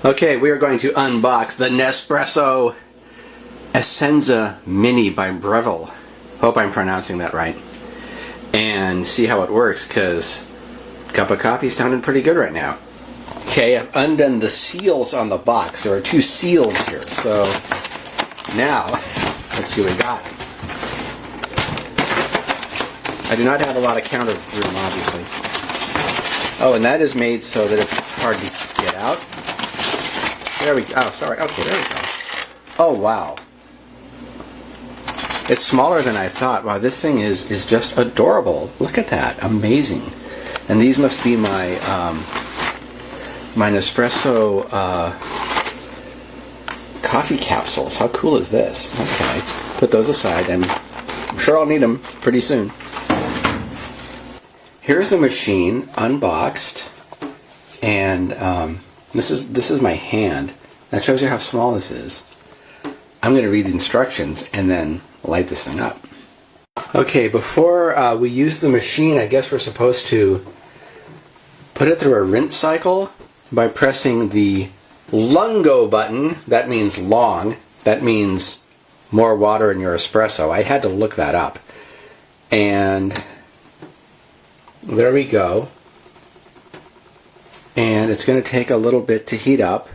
Okay, we are going to unbox the Nespresso Essenza Mini by Breville. Hope I'm pronouncing that right. And see how it works, because a cup of coffee sounded pretty good right now. Okay, I've undone the seals on the box. There are two seals here. So now, let's see what we got. I do not have a lot of counter room, obviously. Oh, and that is made so that it's hard to get out. There we go. Oh, sorry. Okay, there we go. Oh, wow. It's smaller than I thought. Wow, this thing is just adorable. Look at that. Amazing. And these must be my my Nespresso coffee capsules. How cool is this? Okay. Put those aside, and I'm sure I'll need them pretty soon. Here's the machine unboxed, and this is my hand. That shows you how small this is. I'm going to read the instructions and then light this thing up. Okay, before we use the machine, I guess we're supposed to put it through a rinse cycle by pressing the lungo button. That means long. That means more water in your espresso. I had to look that up. And there we go. And it's going to take a little bit to heat up,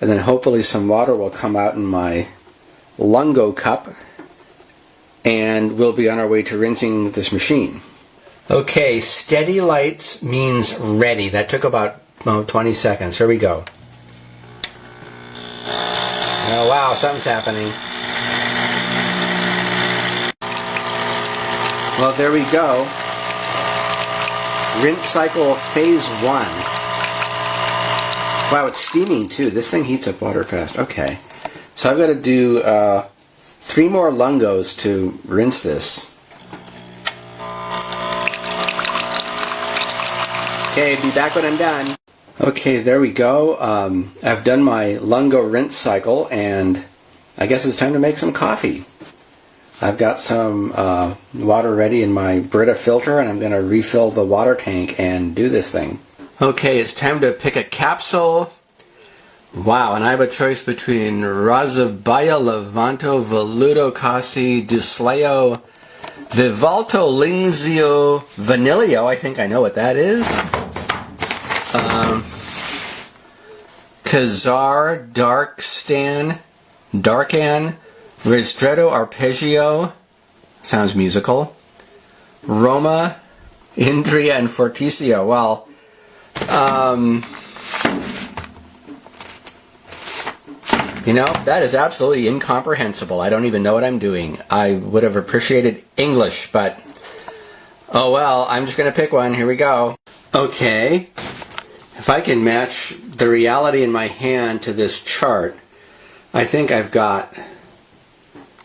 and then hopefully some water will come out in my lungo cup, and we'll be on our way to rinsing this machine. Okay, steady lights means ready. That took about 20 seconds. Here we go. Oh wow, something's happening. Well, there we go. Rinse cycle phase 1. Wow, it's steaming too. This thing heats up water fast. Okay. So I've got to do 3 more lungos to rinse this. Okay, be back when I'm done. Okay, there we go. I've done my lungo rinse cycle, and I guess it's time to make some coffee. I've got some water ready in my Brita filter, and I'm going to refill the water tank and do this thing. Okay, it's time to pick a capsule. Wow, and I have a choice between Razabaya, Levanto, Veluto, Casi, Dusleo, Vivalto, Lingzio, Vanillio. I think I know what that is. Kazar, Darkan, Ristretto, Arpeggio, sounds musical. Roma, Indria, and Fortissimo. Well, you know, that is absolutely incomprehensible. I don't even know what I'm doing. I would have appreciated English, but oh well, I'm just going to pick one. Here we go. Okay, if I can match the reality in my hand to this chart, I think I've got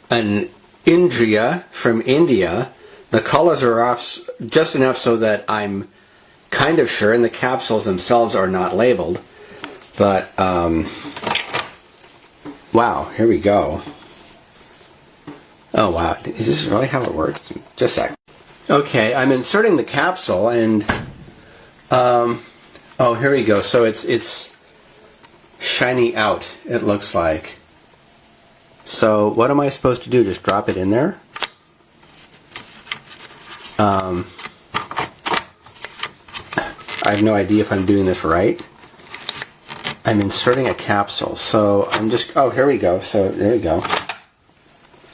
an Indria from India. The colors are off just enough so that I'm kind of sure, and the capsules themselves are not labeled. But, wow, here we go. Oh, wow. Is this really how it works? Just a sec. Okay, I'm inserting the capsule, and, oh, here we go. So it's shiny out, it looks like. So what am I supposed to do? Just drop it in there? I have no idea if I'm doing this right. I'm inserting a capsule, so I'm just, oh, here we go. So there we go.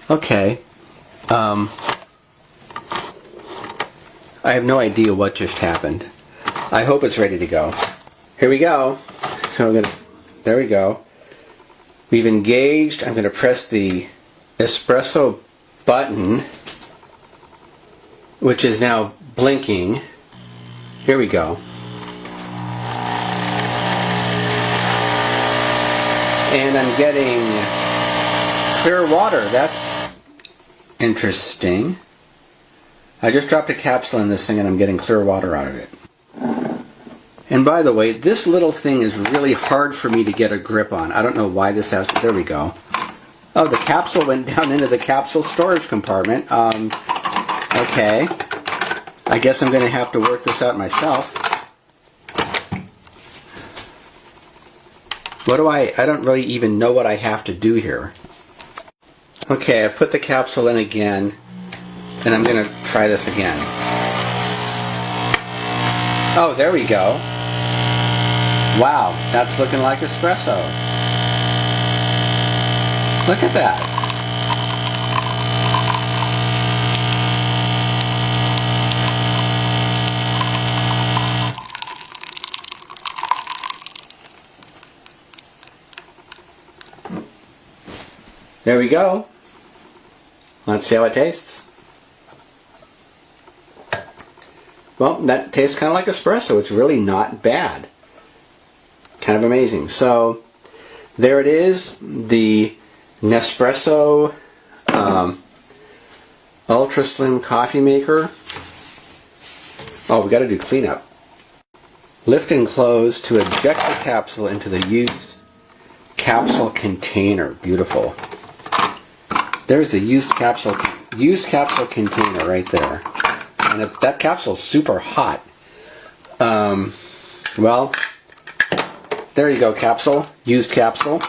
Okay. I have no idea what just happened. I hope it's ready to go. Here we go. So I'm gonna, there we go. We've engaged. I'm going to press the espresso button, which is now blinking. Here we go. And I'm getting clear water. That's interesting. I just dropped a capsule in this thing, and I'm getting clear water out of it. And by the way, this little thing is really hard for me to get a grip on. I don't know why this has to, there we go. Oh, the capsule went down into the capsule storage compartment. Okay. I guess I'm going to have to work this out myself. I don't really even know what I have to do here. Okay, I put the capsule in again, and I'm going to try this again. Oh, there we go. Wow, that's looking like espresso. Look at that. There we go. Let's see how it tastes. Well, that tastes kind of like espresso. It's really not bad. Kind of amazing. So, there it is. The Nespresso Ultra Slim Coffee Maker. Oh, we got to do cleanup. Lift and close to eject the capsule into the used capsule container. Beautiful. There's the used capsule container right there. And if that capsule is super hot. Well, there you go, capsule. Used capsule.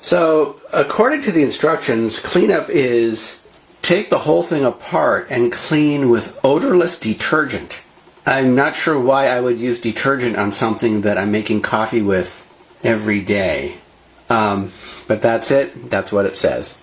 So, according to the instructions, cleanup is take the whole thing apart and clean with odorless detergent. I'm not sure why I would use detergent on something that I'm making coffee with every day. But that's it. That's what it says.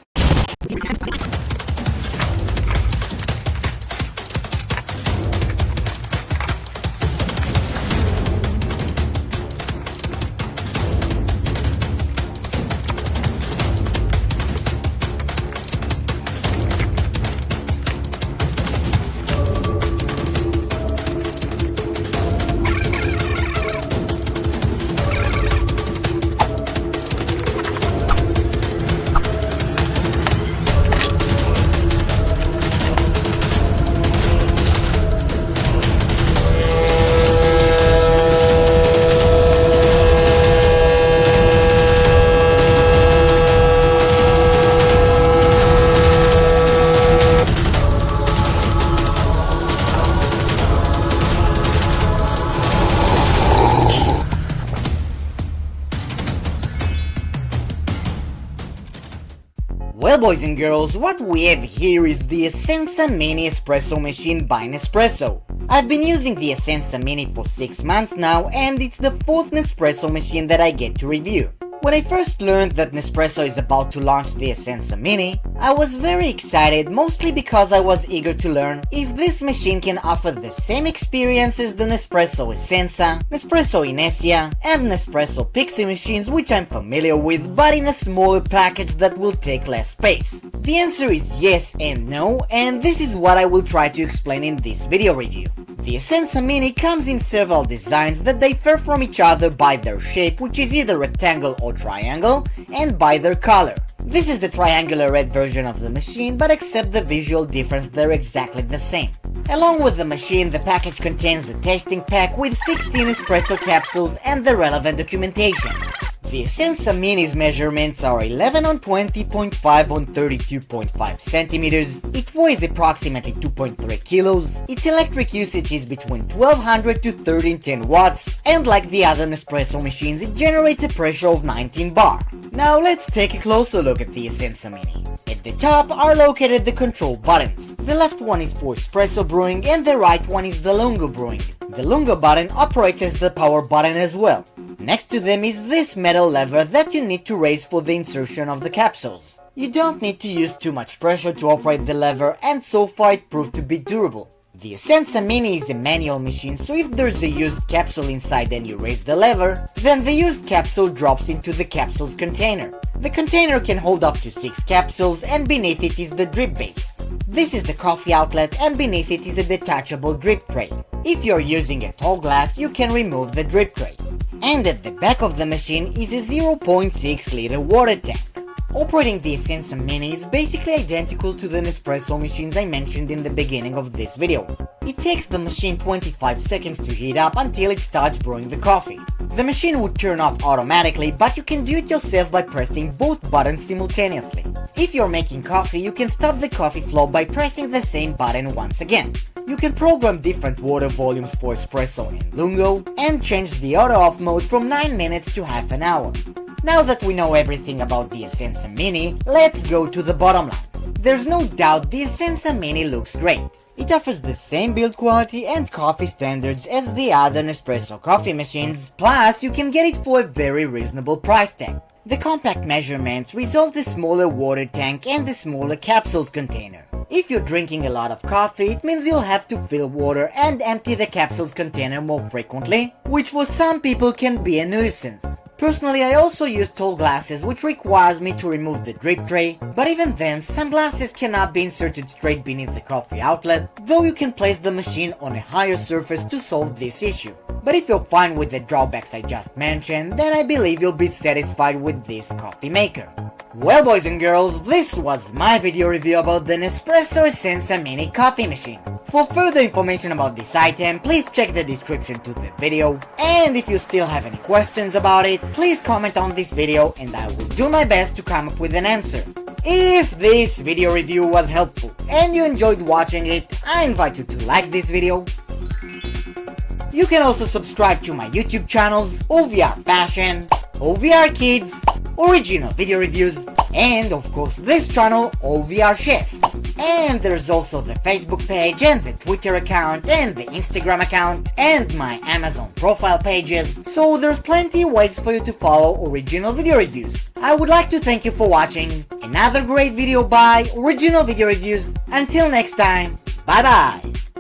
Well, boys and girls, what we have here is the Essenza Mini Espresso Machine by Nespresso. I've been using the Essenza Mini for 6 months now, and it's the 4th Nespresso machine that I get to review. When I first learned that Nespresso is about to launch the Essenza Mini, I was very excited, mostly because I was eager to learn if this machine can offer the same experience as the Nespresso Essenza, Nespresso Inesia, and Nespresso Pixie machines, which I'm familiar with, but in a smaller package that will take less space. The answer is yes and no, and this is what I will try to explain in this video review. The Essenza Mini comes in several designs that differ from each other by their shape, which is either rectangle or triangle, and by their color. This is the triangular red version of the machine, but except the visual difference, they're exactly the same. Along with the machine, the package contains a tasting pack with 16 espresso capsules and the relevant documentation. The Essenza Mini's measurements are 11 on 20.5 on 32.5 centimeters, it weighs approximately 2.3 kilos, its electric usage is between 1200 to 1310 watts, and like the other Nespresso machines, it generates a pressure of 19 bar. Now let's take a closer look at the Essenza Mini. At the top are located the control buttons. The left one is for espresso brewing and the right one is the lungo brewing. The lungo button operates as the power button as well. Next to them is this metal lever that you need to raise for the insertion of the capsules. You don't need to use too much pressure to operate the lever, and so far it proved to be durable. The Essenza Mini is a manual machine, so if there's a used capsule inside and you raise the lever, then the used capsule drops into the capsule's container. The container can hold up to 6 capsules, and beneath it is the drip base. This is the coffee outlet, and beneath it is a detachable drip tray. If you're using a tall glass, you can remove the drip tray. And at the back of the machine is a 0.6 liter water tank. Operating the Essenza Mini is basically identical to the Nespresso machines I mentioned in the beginning of this video. It takes the machine 25 seconds to heat up until it starts brewing the coffee. The machine would turn off automatically, but you can do it yourself by pressing both buttons simultaneously. If you're making coffee, you can stop the coffee flow by pressing the same button once again. You can program different water volumes for espresso and lungo, and change the auto-off mode from 9 minutes to half an hour. Now that we know everything about the Essenza Mini, let's go to the bottom line. There's no doubt the Essenza Mini looks great. It offers the same build quality and coffee standards as the other Nespresso coffee machines, plus you can get it for a very reasonable price tag. The compact measurements result in a smaller water tank and a smaller capsules container. If you're drinking a lot of coffee, it means you'll have to fill water and empty the capsules container more frequently, which for some people can be a nuisance. Personally, I also use tall glasses, which requires me to remove the drip tray, but even then, some glasses cannot be inserted straight beneath the coffee outlet, though you can place the machine on a higher surface to solve this issue. But if you're fine with the drawbacks I just mentioned, then I believe you'll be satisfied with this coffee maker. Well, boys and girls, this was my video review about the Nespresso Essenza Mini coffee machine. For further information about this item, please check the description to the video, and if you still have any questions about it, please comment on this video and I will do my best to come up with an answer. If this video review was helpful and you enjoyed watching it, I invite you to like this video. You can also subscribe to my YouTube channels, OVR Fashion, OVR Kids, Original Video Reviews, and of course this channel, OVR Chef. And there's also the Facebook page and the Twitter account and the Instagram account and my Amazon profile pages, so there's plenty ways for you to follow Original Video Reviews. I would like to thank you for watching another great video by Original Video Reviews. Until next time, bye bye!